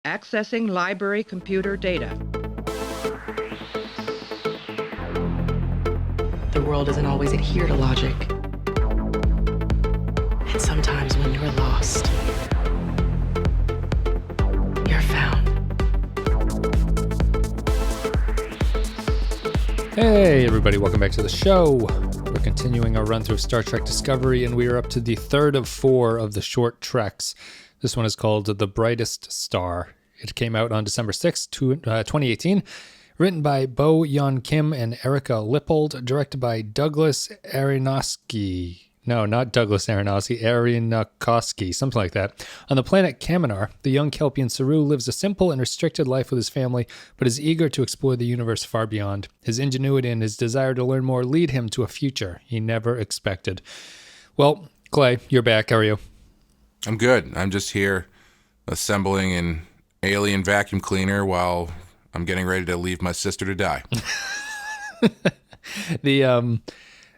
Accessing library computer data. The world doesn't always adhere to logic. And sometimes when you're lost, you're found. Hey everybody, welcome back to the show. We're continuing our run through Star Trek Discovery, and we are up to the third of 4 of the short treks. This one is called The Brightest Star. It came out on December 6th, 2018. Written by Bo Yeon Kim and Erica Lippold. Directed by Douglas Aronofsky. No, not Douglas Aronofsky. Aronofsky, something like that. On the planet Kaminar, the young Kelpian Saru lives a simple and restricted life with his family, but is eager to explore the universe far beyond. His ingenuity and his desire to learn more lead him to a future he never expected. Well, Clay, you're back. How are you? I'm good. I'm just here assembling an alien vacuum cleaner while I'm getting ready to leave my sister to die.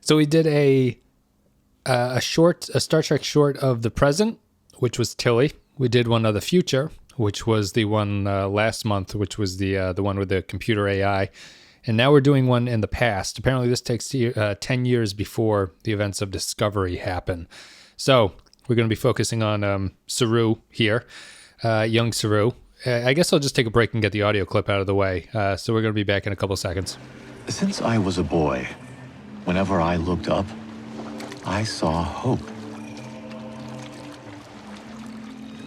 So we did a Star Trek short of the present, which was Tilly. We did one of the future, which was the one last month, which was the one with the computer AI. And now we're doing one in the past. Apparently this takes 10 years before the events of Discovery happen. So we're going to be focusing on Saru here, young Saru. I guess I'll just take a break and get the audio clip out of the way. So we're going to be back in a couple seconds. Since I was a boy, whenever I looked up, I saw hope.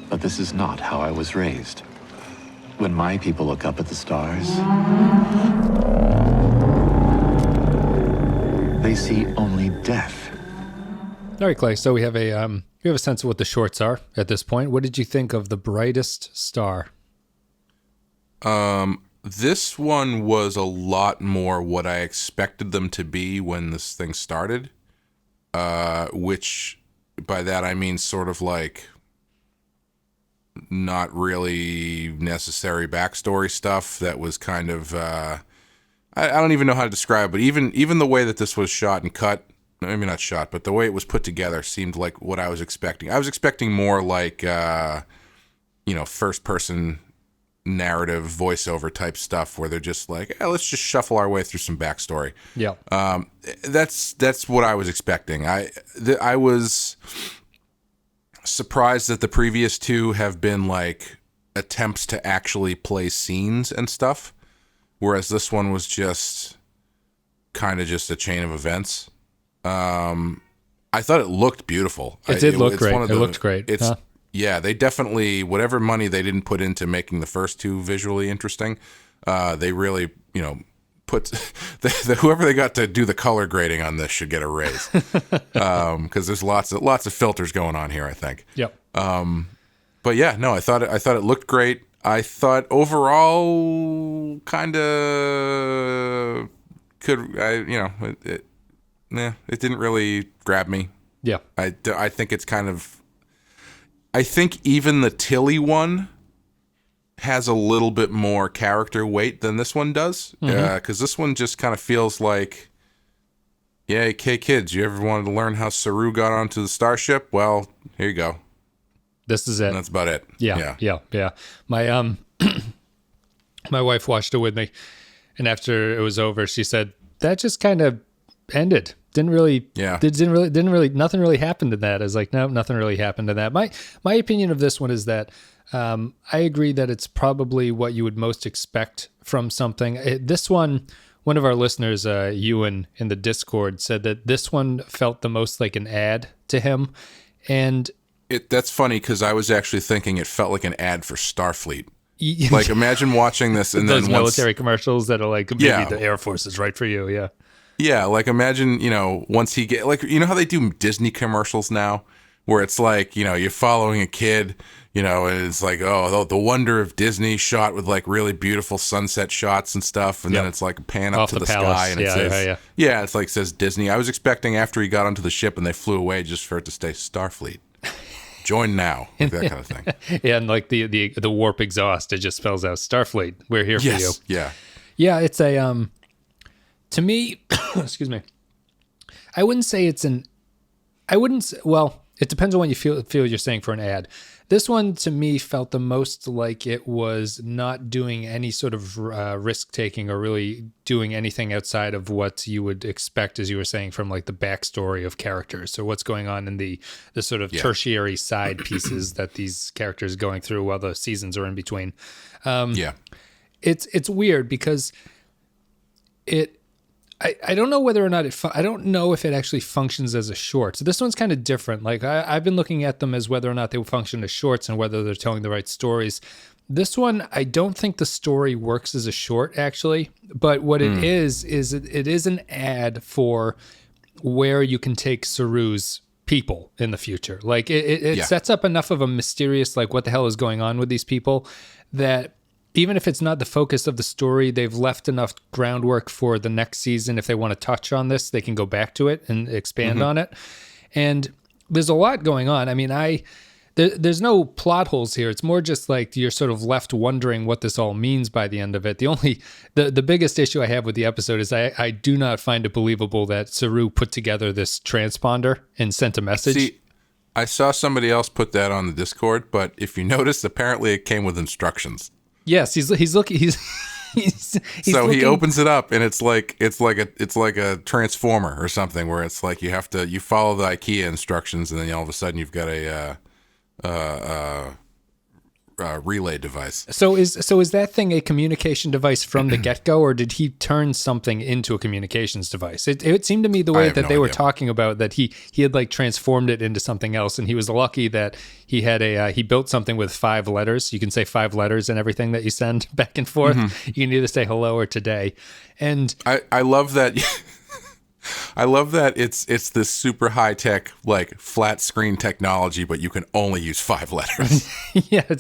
But this is not how I was raised. When my people look up at the stars, they see only death. All right, Clay. So we have a sense of what the shorts are at this point. What did you think of The Brightest Star? This one was a lot more what I expected them to be when this thing started. Which by that I mean sort of like not really necessary backstory stuff that was kind of I don't even know how to describe it, but even the way that this was shot and cut, maybe not shot, but the way it was put together seemed like what I was expecting. I was expecting more like first person narrative voiceover type stuff where they're just like, let's just shuffle our way through some backstory. Yeah. That's what I was expecting. I was surprised that the previous two have been like attempts to actually play scenes and stuff, whereas this one was just kind of just a chain of events. I thought it looked beautiful. It did look great. It looked great. Yeah, they definitely, whatever money they didn't put into making the first two visually interesting, they really, put, whoever they got to do the color grading on this should get a raise. Because there's lots of filters going on here, I think. Yep. But yeah, no, I thought it looked great. I thought overall kind of it didn't really grab me. Yeah. I think it's kind of, I think even the Tilly one has a little bit more character weight than this one does. Because this one just kind of feels like, yeah, okay, kids, you ever wanted to learn how Saru got onto the starship? Well, here you go. This is it. And that's about it. Yeah. My my wife watched it with me, and after it was over, she said that just kind of ended. Didn't really, nothing really happened in that. I was like, no, nothing really happened in that. My opinion of this one is that I agree that it's probably what you would most expect from something. This one of our listeners, Ewan in the Discord, said that this one felt the most like an ad to him. And that's funny because I was actually thinking it felt like an ad for Starfleet. Like imagine watching this and those then military commercials that are like, maybe the Air Force is right for you. Yeah. Yeah, like imagine, once he get like, how they do Disney commercials now where it's like, you're following a kid, and it's like, oh, the wonder of Disney shot with like really beautiful sunset shots and stuff. And then it's like a pan up off to the palace. Sky and it says, it's like says Disney. I was expecting after he got onto the ship and they flew away just for it to stay Starfleet. Join now, like that kind of thing. Yeah, and like the warp exhaust, it just spells out Starfleet. We're here for you. Yeah. Yeah, it's a to me, excuse me. I wouldn't say it's an. I wouldn't. Well, it depends on what you feel you're saying for an ad. This one to me felt the most like it was not doing any sort of risk taking or really doing anything outside of what you would expect, as you were saying, from like the backstory of characters. So what's going on in the sort of tertiary side pieces that these characters are going through while the seasons are in between. It's weird because I don't know whether or not I don't know if it actually functions as a short. So this one's kind of different. Like I've been looking at them as whether or not they function as shorts and whether they're telling the right stories. This one, I don't think the story works as a short actually, but what it is it is an ad for where you can take Saru's people in the future. Like it sets up enough of a mysterious, like what the hell is going on with these people, that even if it's not the focus of the story, they've left enough groundwork for the next season. If they want to touch on this, they can go back to it and expand on it. And there's a lot going on. I mean, there's no plot holes here. It's more just like you're sort of left wondering what this all means by the end of it. The biggest issue I have with the episode is I do not find it believable that Saru put together this transponder and sent a message. See, I saw somebody else put that on the Discord, but if you notice, apparently it came with instructions. Yes, he's looking. He's so looking. He opens it up, and it's like a transformer or something, where it's like you follow the IKEA instructions, and then all of a sudden you've got a relay device. So is that thing a communication device from the get-go, or did he turn something into a communications device? It seemed to me the way that they were talking about that he had like transformed it into something else, and he was lucky that he had he built something with 5 letters. You can say 5 letters and everything that you send back and forth. You can either say hello or today. And I love that. I love that it's this super high tech like flat screen technology, but you can only use 5 letters.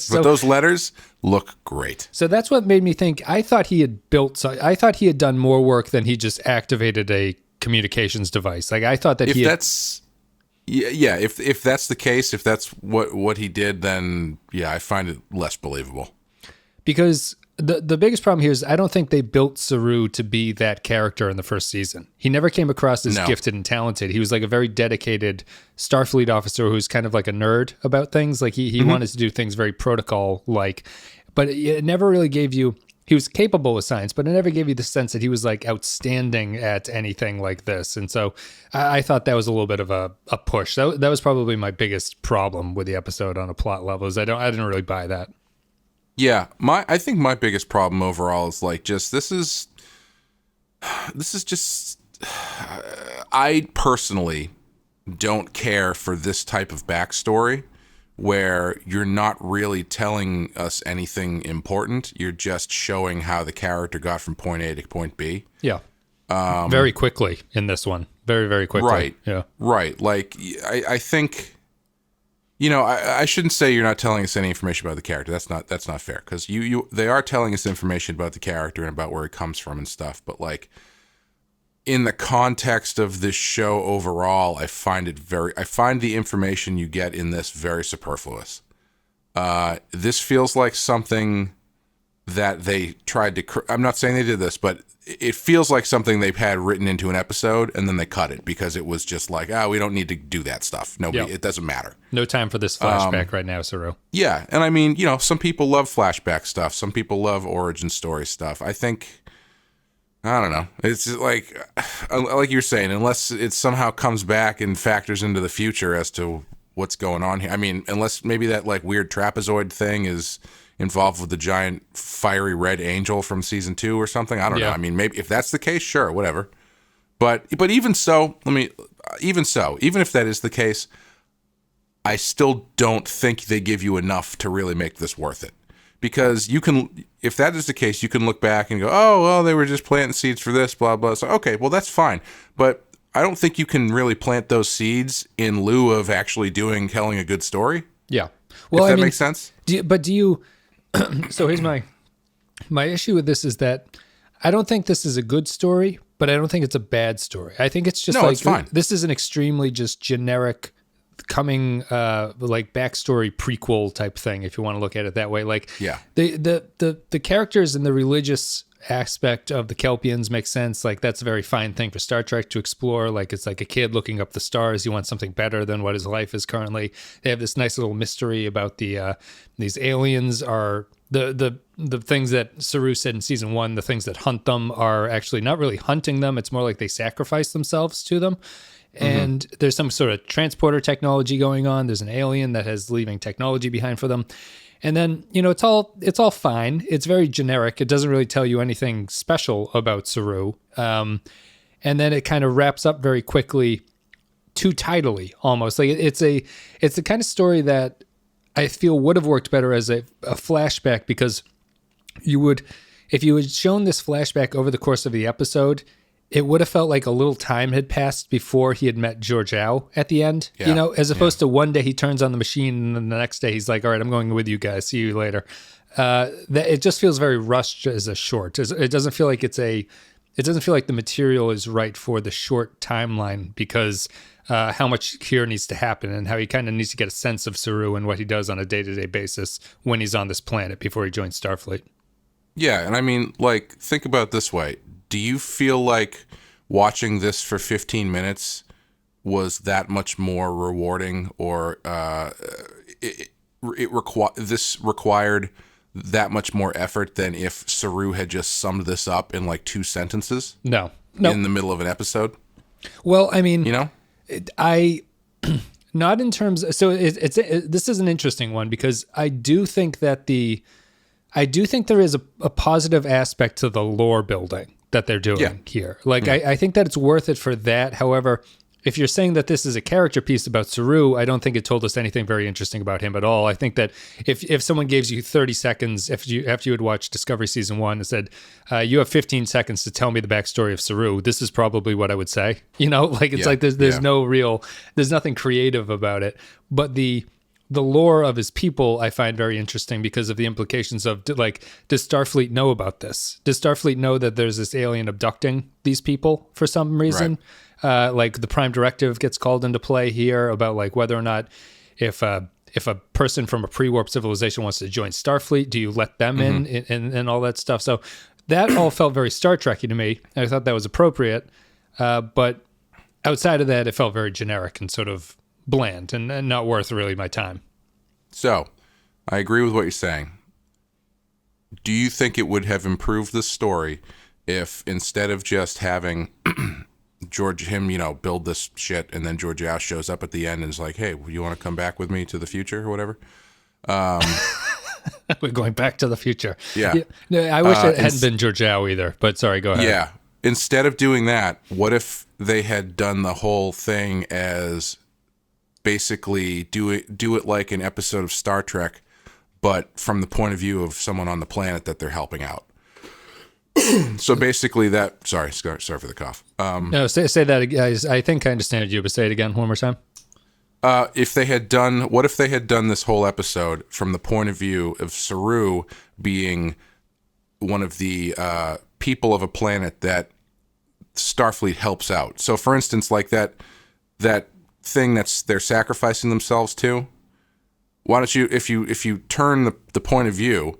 But those letters look great. So that's what made me think. I thought he had done more work than he just activated a communications device. Like I thought that if that's the case, if that's what he did, then I find it less believable. Because the biggest problem here is I don't think they built Saru to be that character in the first season. He never came across as gifted and talented. He was like a very dedicated Starfleet officer who's kind of like a nerd about things. Like he wanted to do things very protocol-like, but it never really gave you... He was capable of science, but it never gave you the sense that he was like outstanding at anything like this. And so I thought that was a little bit of a push. That was probably my biggest problem with the episode on a plot level, is I didn't really buy that. Yeah, I think my biggest problem overall is like just this is just I personally don't care for this type of backstory where you're not really telling us anything important. You're just showing how the character got from point A to point B. Yeah. Very quickly in this one. Very, very quickly. Right. Yeah. Right. Like I think, I shouldn't say you're not telling us any information about the character. That's not fair, because they are telling us information about the character and about where he comes from and stuff. But like in the context of this show overall, I find the information you get in this very superfluous. This feels like something that they tried to. I'm not saying they did this, but it feels like something they've had written into an episode and then they cut it because it was just like, we don't need to do that stuff. It doesn't matter. No time for this flashback right now, Saru. Yeah, and I mean, some people love flashback stuff. Some people love origin story stuff. I think, I don't know. It's like you're saying, unless it somehow comes back and factors into the future as to what's going on here. I mean, unless maybe that like weird trapezoid thing is involved with the giant fiery red angel from season 2 or something. I don't know. I mean, maybe if that's the case, sure, whatever. But even so, even if that is the case, I still don't think they give you enough to really make this worth it. Because if that is the case, you can look back and go, oh, well, they were just planting seeds for this, blah, blah. So, okay, well, that's fine. But I don't think you can really plant those seeds in lieu of actually telling a good story. Yeah. Well, if that makes sense. Do you so here's my issue with this is that I don't think this is a good story, but I don't think it's a bad story. I think it's just it's fine. This is an extremely just generic coming like backstory prequel type thing, if you want to look at it that way. Like Yeah. the characters and the religious aspect of the Kelpians makes sense. Like that's a very fine thing for Star Trek to explore. Like it's like a kid looking up the stars. He wants something better than what his life is currently. They have this nice little mystery about these aliens are the things that Saru said in season 1. The things that hunt them are actually not really hunting them. It's more like they sacrifice themselves to them. And there's some sort of transporter technology going on. There's an alien that has leaving technology behind for them. And then, it's all fine. It's very generic. It doesn't really tell you anything special about Saru. And then it kind of wraps up very quickly, too tidily almost. Like it's the kind of story that I feel would have worked better as a flashback, because if you had shown this flashback over the course of the episode, it would have felt like a little time had passed before he had met Georgiou at the end, as opposed to one day he turns on the machine and then the next day he's like, all right, I'm going with you guys. See you later. It just feels very rushed as a short. It doesn't feel like it doesn't feel like the material is right for the short timeline, because how much here needs to happen and how he kind of needs to get a sense of Saru and what he does on a day-to-day basis when he's on this planet before he joins Starfleet. Yeah, and I mean, like, think about it this way. Do you feel like watching this for 15 minutes was that much more rewarding, or this required that much more effort than if Saru had just summed this up in like 2 sentences? No. In the middle of an episode? Well, I mean, not in terms. So this is an interesting one, because I do think there is a positive aspect to the lore building that they're doing here. Like, I think that it's worth it for that. However, if you're saying that this is a character piece about Saru, I don't think it told us anything very interesting about him at all. I think that if someone gives you 30 seconds after you had watched Discovery Season 1 and said, you have 15 seconds to tell me the backstory of Saru, this is probably what I would say. Like it's like there's there's nothing creative about it. But the lore of his people I find very interesting because of the implications of, like, does Starfleet know about this? Does Starfleet know that there's this alien abducting these people for some reason? Right. Like the Prime Directive gets called into play here about like whether or not if a person from a pre-warp civilization wants to join Starfleet, do you let them in and all that stuff? So that all felt very Star Trek-y to me. I thought that was appropriate. But outside of that, it felt very generic and sort of bland and not worth really my time. So, I agree with what you're saying. Do you think it would have improved the story if instead of just having him build this shit and then Georgiou shows up at the end and is like, hey, you want to come back with me to the future or whatever? We're going back to the future. Yeah. No, I wish it hadn't been Georgiou either, but sorry, go ahead. Yeah. Instead of doing that, what if they had done the whole thing as basically do it like an episode of Star Trek, but from the point of view of someone on the planet that they're helping out? So basically that, sorry for the cough. No, say that again. I think I understand you, but say it again one more time. What if they had done this whole episode from the point of view of Saru being one of the people of a planet that Starfleet helps out? So for instance, like that thing they're sacrificing themselves to, why don't you, if you turn the point of view,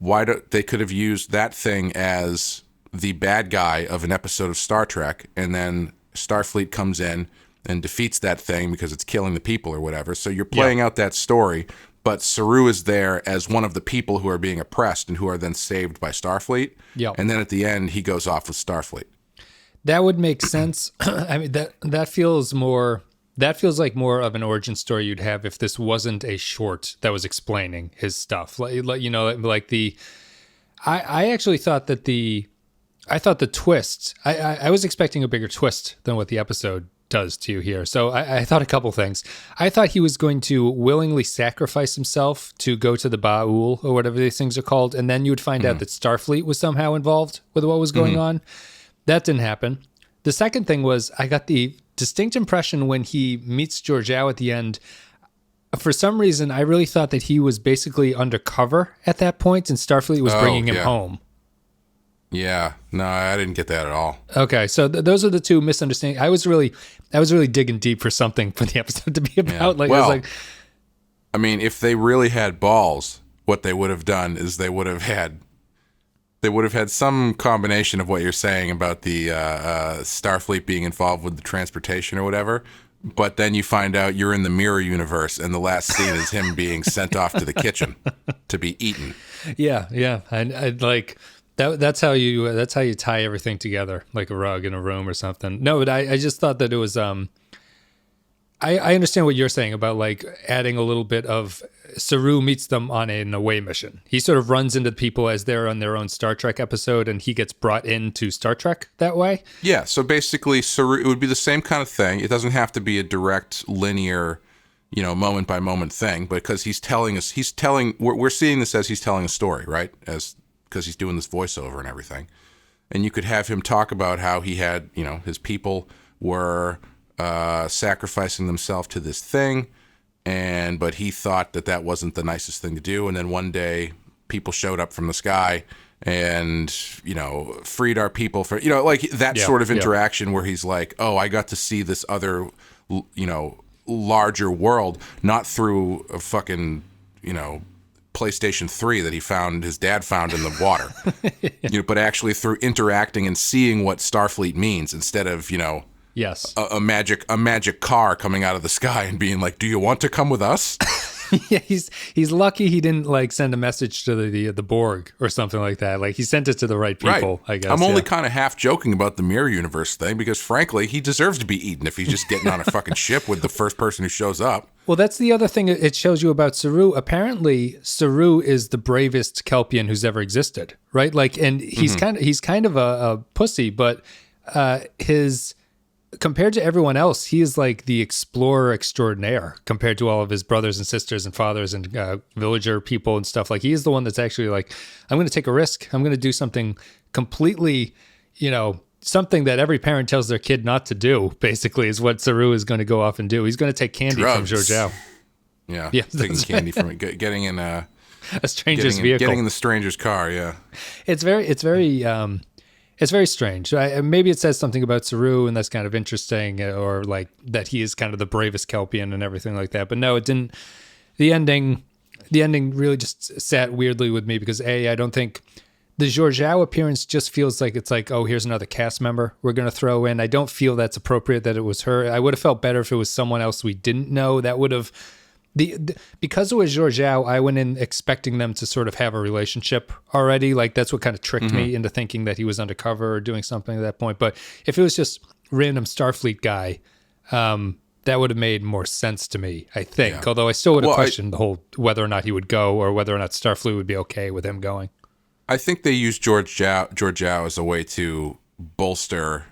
they could have used that thing as the bad guy of an episode of Star Trek, and then Starfleet comes in and defeats that thing because it's killing the people or whatever. So you're playing out that story, but Saru is there as one of the people who are being oppressed and who are then saved by Starfleet. Yeah. And then at the end, he goes off with Starfleet. That would make sense. I mean, that feels like more of an origin story you'd have if this wasn't a short that was explaining his stuff. I actually thought that the twist, I was expecting a bigger twist than what the episode does to you here. So I thought a couple things. I thought he was going to willingly sacrifice himself to go to the Ba'ul or whatever these things are called, and then you would find out that Starfleet was somehow involved with what was going on. That didn't happen. The second thing was I got the distinct impression when he meets Georgiou at the end, for some reason, I really thought that he was basically undercover at that point and Starfleet was bringing him home. Yeah, no, I didn't get that at all. Okay, so those are the two misunderstandings. I was really digging deep for something for the episode to be about. Yeah. Like, Well, I was like, I mean, if they really had balls, what they would have done is they would have had some combination of what you're saying about the Starfleet being involved with the transportation or whatever. But then you find out you're in the mirror universe, and the last scene is him being sent off to the kitchen to be eaten. yeah, I like that. That's how you tie everything together, like a rug in a room or something. No, but I just thought that it was I understand what you're saying about like adding a little bit of Saru meets them on an away mission. He sort of runs into people as they're on their own Star Trek episode, and he gets brought into Star Trek that way. Yeah, so basically, Saru, it would be the same kind of thing. It doesn't have to be a direct, linear, moment by moment thing, because we're seeing this as he's telling a story, right? Because he's doing this voiceover and everything. And you could have him talk about how he had, his people were sacrificing themselves to this thing, but he thought that wasn't the nicest thing to do. And then one day, people showed up from the sky and freed our people for like that sort of interaction where he's like, oh, I got to see this other larger world, not through a fucking PlayStation 3 that his dad found in the water, but actually through interacting and seeing what Starfleet means instead of Yes. a magic car coming out of the sky and being like, do you want to come with us? Yeah, he's lucky he didn't like send a message to the Borg or something like that. Like he sent it to the right people, Right. I guess. I'm only kind of half joking about the mirror universe thing because frankly, he deserves to be eaten if he's just getting on a fucking ship with the first person who shows up. Well, that's the other thing it shows you about Saru. Apparently, Saru is the bravest Kelpian who's ever existed, right? Like, and he's kind of a pussy, but compared to everyone else, he is like the explorer extraordinaire compared to all of his brothers and sisters and fathers and villager people and stuff. Like he is the one that's actually like, I'm going to take a risk. I'm going to do something completely, something that every parent tells their kid not to do, basically, is what Saru is going to go off and do. He's going to take candy from Georgiou. Yeah, taking candy from it, getting in a stranger's vehicle. Getting in the stranger's car, yeah. It's very strange. Maybe it says something about Saru, and that's kind of interesting, or like that he is kind of the bravest Kelpian and everything like that. But no, it didn't. The ending really just sat weirdly with me because I don't think the Georgiou appearance just feels like it's like, oh, here's another cast member we're going to throw in. I don't feel that's appropriate that it was her. I would have felt better if it was someone else we didn't know. That would have. Because it was Georgiou, I went in expecting them to sort of have a relationship already. Like that's what kind of tricked me into thinking that he was undercover or doing something at that point. But if it was just random Starfleet guy, that would have made more sense to me, I think. Yeah. Although I still would have questioned the whole whether or not he would go or whether or not Starfleet would be okay with him going. I think they used Georgiou as a way to bolster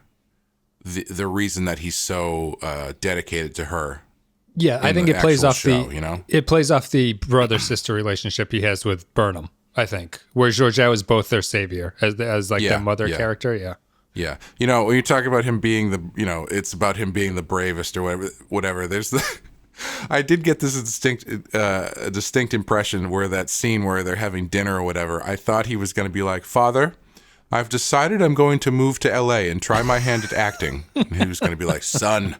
the reason that he's so dedicated to her. Yeah, I think it plays off show, it plays off the brother-sister relationship he has with Burnham, I think, where Georgiou is both their savior as like their mother character. Yeah. Yeah. When you talk about him being it's about him being the bravest or whatever. There's I did get this distinct impression where that scene where they're having dinner or whatever, I thought he was going to be like, Father, I've decided I'm going to move to LA and try my hand at acting. And he was going to be like, son,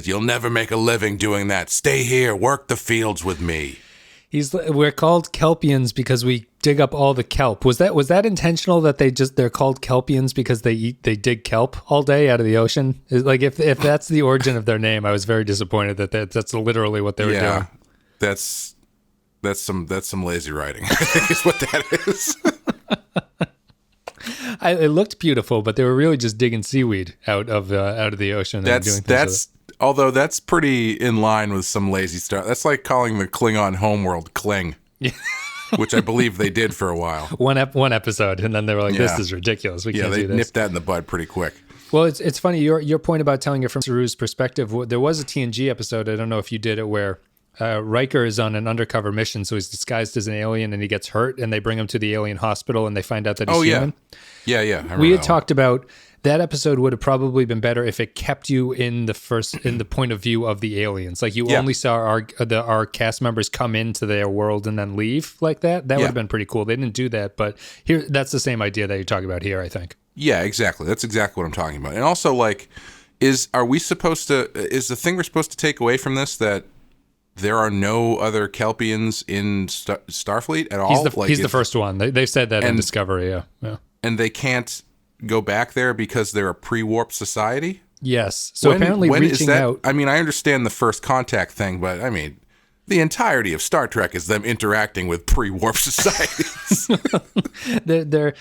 you'll never make a living doing that. Stay here, work the fields with me. We're called Kelpians because we dig up all the kelp. Was that intentional that they're called Kelpians because they dig kelp all day out of the ocean? Like if that's the origin of their name, I was very disappointed that's literally what they were doing. That's some lazy writing. I think is what that is. It looked beautiful, but they were really just digging seaweed out of the ocean. Although that's pretty in line with some lazy stuff. That's like calling the Klingon homeworld Kling, which I believe they did for a while. One episode, and then they were like, "This is ridiculous. We can't do this." They nipped that in the bud pretty quick. Well, it's funny your point about telling it from Saru's perspective. There was a TNG episode. I don't know if you did it where Riker is on an undercover mission, so he's disguised as an alien and he gets hurt, and they bring him to the alien hospital and they find out that he's human. Yeah. I remember We had that talked about that episode would have probably been better if it kept you in the point of view of the aliens. Like you only saw our cast members come into their world and then leave like that. That would have been pretty cool. They didn't do that, but here that's the same idea that you're talking about here, I think. Yeah, exactly. That's exactly what I'm talking about. And also, like, is the thing we're supposed to take away from this that there are no other Kelpians in Starfleet at all? He's the first one. They've said that in Discovery, yeah. And they can't go back there because they're a pre-warp society? Yes. So apparently reaching out... I mean, I understand the first contact thing, but I mean, the entirety of Star Trek is them interacting with pre-warp societies. they're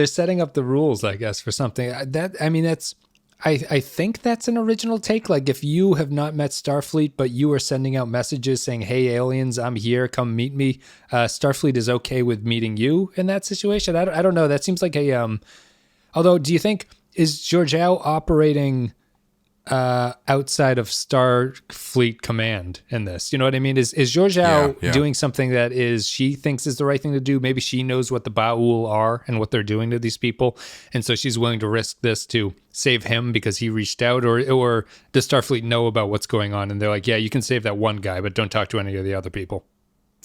setting up the rules, I guess, for something. I think that's an original take. Like if you have not met Starfleet, but you are sending out messages saying, "Hey, aliens, I'm here. Come meet me." Starfleet is okay with meeting you in that situation. I don't know. That seems like a... Although, do you think, is Georgiou operating outside of Starfleet command in this? You know what I mean? Is Georgiou doing something that she thinks is the right thing to do? Maybe she knows what the Ba'ul are and what they're doing to these people, and so she's willing to risk this to save him because he reached out, or does Starfleet know about what's going on and they're like, yeah, you can save that one guy, but don't talk to any of the other people?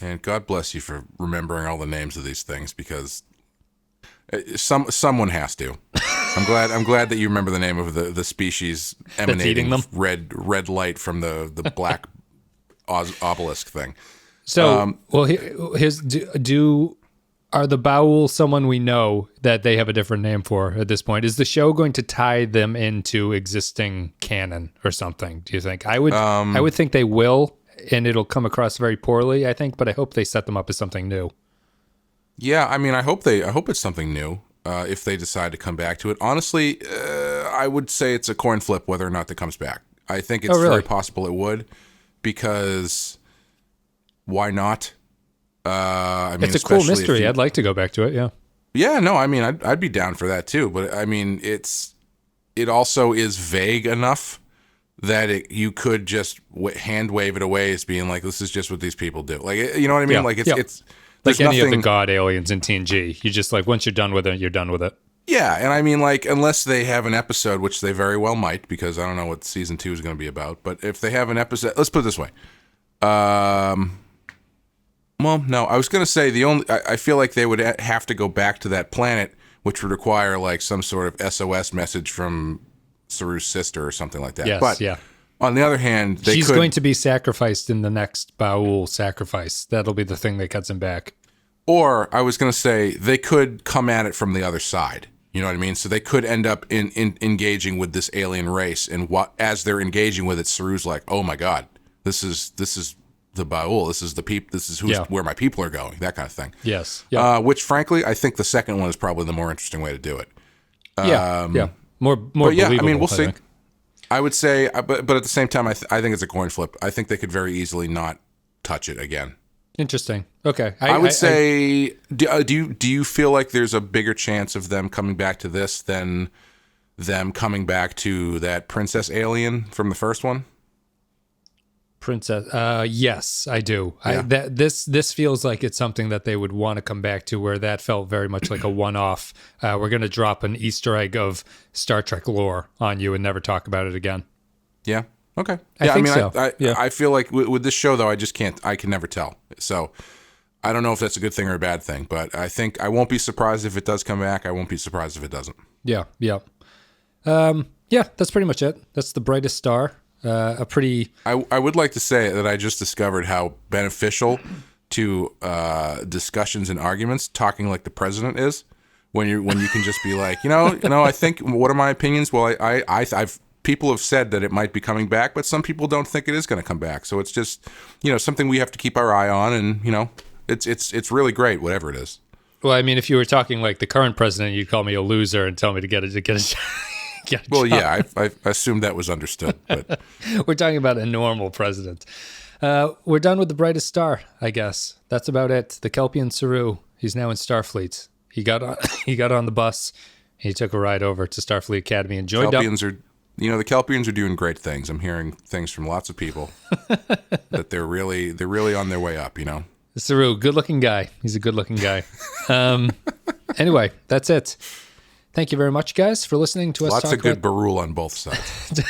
And God bless you for remembering all the names of these things, because someone has to. I'm glad that you remember the name of the species emanating red light from the black obelisk thing. So, are the Ba'ul someone we know that they have a different name for at this point? Is the show going to tie them into existing canon or something? Do you think? I would think they will, and it'll come across very poorly, I think, but I hope they set them up as something new. Yeah, I mean, I hope it's something new. If they decide to come back to it, honestly, I would say it's a coin flip whether or not that comes back. I think it's very possible it would, because why not? I mean, it's a cool mystery. I'd like to go back to it. Yeah. Yeah. No. I mean, I'd be down for that too. But I mean, it also is vague enough that you could just hand wave it away as being like, this is just what these people do. Like, you know what I mean? Yeah. Like it's. Like any of the god aliens in TNG. You just like, once you're done with it, you're done with it. Yeah, and I mean, like, unless they have an episode, which they very well might, because I don't know what season 2 is going to be about, but if they have an episode, let's put it this way. Well, no, I was going to say I feel like they would have to go back to that planet, which would require like some sort of SOS message from Saru's sister or something like that. Yes, but yeah. On the other hand, she's going to be sacrificed in the next Ba'ul sacrifice. That'll be the thing that cuts him back. Or I was going to say they could come at it from the other side. You know what I mean? So they could end up in engaging with this alien race, and as they're engaging with it, Saru's like, "Oh my God, this is the Ba'ul. This is the This is where my people are going." That kind of thing. Yes. Yeah. Which, frankly, I think the second one is probably the more interesting way to do it. Yeah. More believable. I mean, we'll see. I would say, but at the same time, I think it's a coin flip. I think they could very easily not touch it again. Interesting. Okay. I would say, do you feel like there's a bigger chance of them coming back to this than them coming back to that princess alien from the first one? Princess. Yes, I do. Yeah. This feels like it's something that they would want to come back to, where that felt very much like a one-off. We're going to drop an Easter egg of Star Trek lore on you and never talk about it again. Yeah. Okay. I think so. I feel like with this show, though, I can never tell. So I don't know if that's a good thing or a bad thing, but I think I won't be surprised if it does come back. I won't be surprised if it doesn't. Yeah. Yeah. That's pretty much it. That's the Brightest Star. I would like to say that I just discovered how beneficial to discussions and arguments talking like the president is, when you can just be like, I think, what are my opinions? Well, I've people have said that it might be coming back, but some people don't think it is going to come back. So it's just something we have to keep our eye on, and it's really great, whatever it is. Well, I mean, if you were talking like the current president, you'd call me a loser and tell me to get a well, yeah, I assumed that was understood. But we're talking about a normal president. We're done with the Brightest Star, I guess. That's about it. The Kelpian Saru, he's now in Starfleet. He got on the bus. He took a ride over to Starfleet Academy and joined Kelpians up. the Kelpians are doing great things. I'm hearing things from lots of people that they're really on their way up. Saru, good-looking guy. He's a good-looking guy. Anyway, that's it. Thank you very much, guys, for listening to us. Lots of good barul on both sides.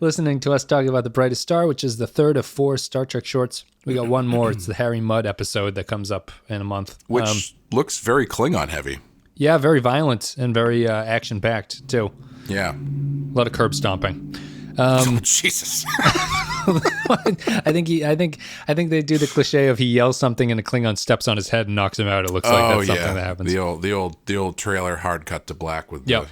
Listening to us talking about The Brightest Star, which is the third of 4 Star Trek shorts. We got one more. It's the Harry Mudd episode that comes up in a month. Which looks very Klingon heavy. Yeah, very violent and very action-packed, too. Yeah. A lot of curb stomping. Jesus. I think they do the cliche of he yells something and a Klingon steps on his head and knocks him out. It looks like that's something that happens. The old trailer hard cut to black with Yep.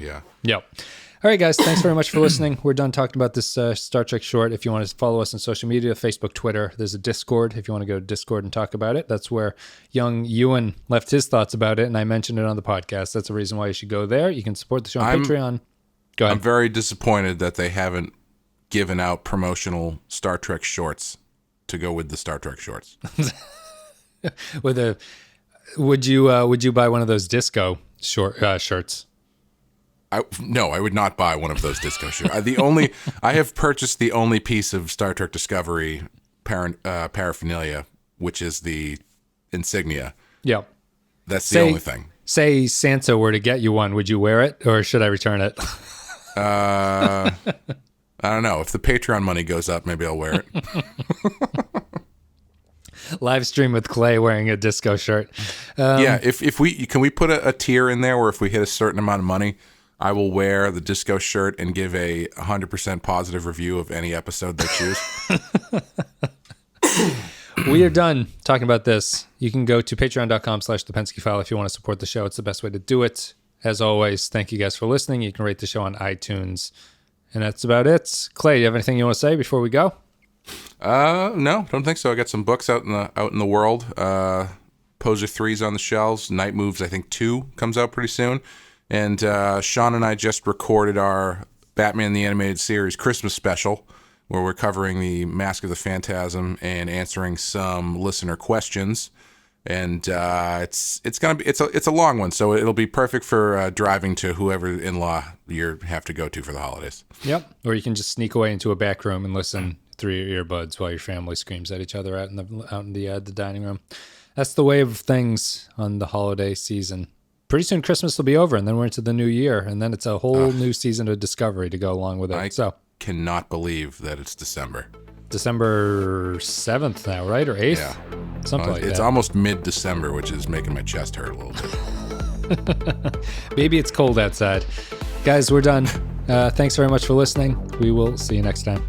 All right, guys. Thanks very much for listening. We're done talking about this Star Trek short. If you want to follow us on social media, Facebook, Twitter, there's a Discord. If you want to go to Discord and talk about it, that's where young Ewan left his thoughts about it, and I mentioned it on the podcast. That's the reason why you should go there. You can support the show on Patreon. Go ahead. I'm very disappointed that they haven't given out promotional Star Trek shorts to go with the Star Trek shorts. Would you buy one of those disco shirts? No, I would not buy one of those disco shirts. I have purchased the only piece of Star Trek Discovery paraphernalia, which is the insignia. Yep. That's the only thing. Say Santa were to get you one, would you wear it, or should I return it? I don't know. If the Patreon money goes up, maybe I'll wear it. Live stream with Clay wearing a disco shirt. Yeah, if we put a tier in there where if we hit a certain amount of money, I will wear the disco shirt and give a 100% positive review of any episode they choose. We are done talking about this. You can go to patreon.com/the Pensky File if you want to support the show. It's the best way to do it. As always, thank you guys for listening. You can rate the show on iTunes. And that's about it. Clay, do you have anything you want to say before we go? No, don't think so. I got some books out in the world. Poser 3's on the shelves. Night Moves, I think 2 comes out pretty soon. And Sean and I just recorded our Batman the Animated Series Christmas special, where we're covering the Mask of the Phantasm and answering some listener questions. And it's a long one, so it'll be perfect for driving to whoever in-law you have to go to for the holidays. Yep. Or you can just sneak away into a back room and listen through your earbuds while your family screams at each other out in the dining room. That's the way of things on the holiday season. Pretty soon Christmas will be over, and then we're into the new year, and then it's a whole new season of Discovery to go along with it. I cannot believe that it's December. December 7th now, right? Or 8th? Yeah. Something like that. It's almost mid-December, which is making my chest hurt a little bit. Maybe it's cold outside. Guys, we're done. Thanks very much for listening. We will see you next time.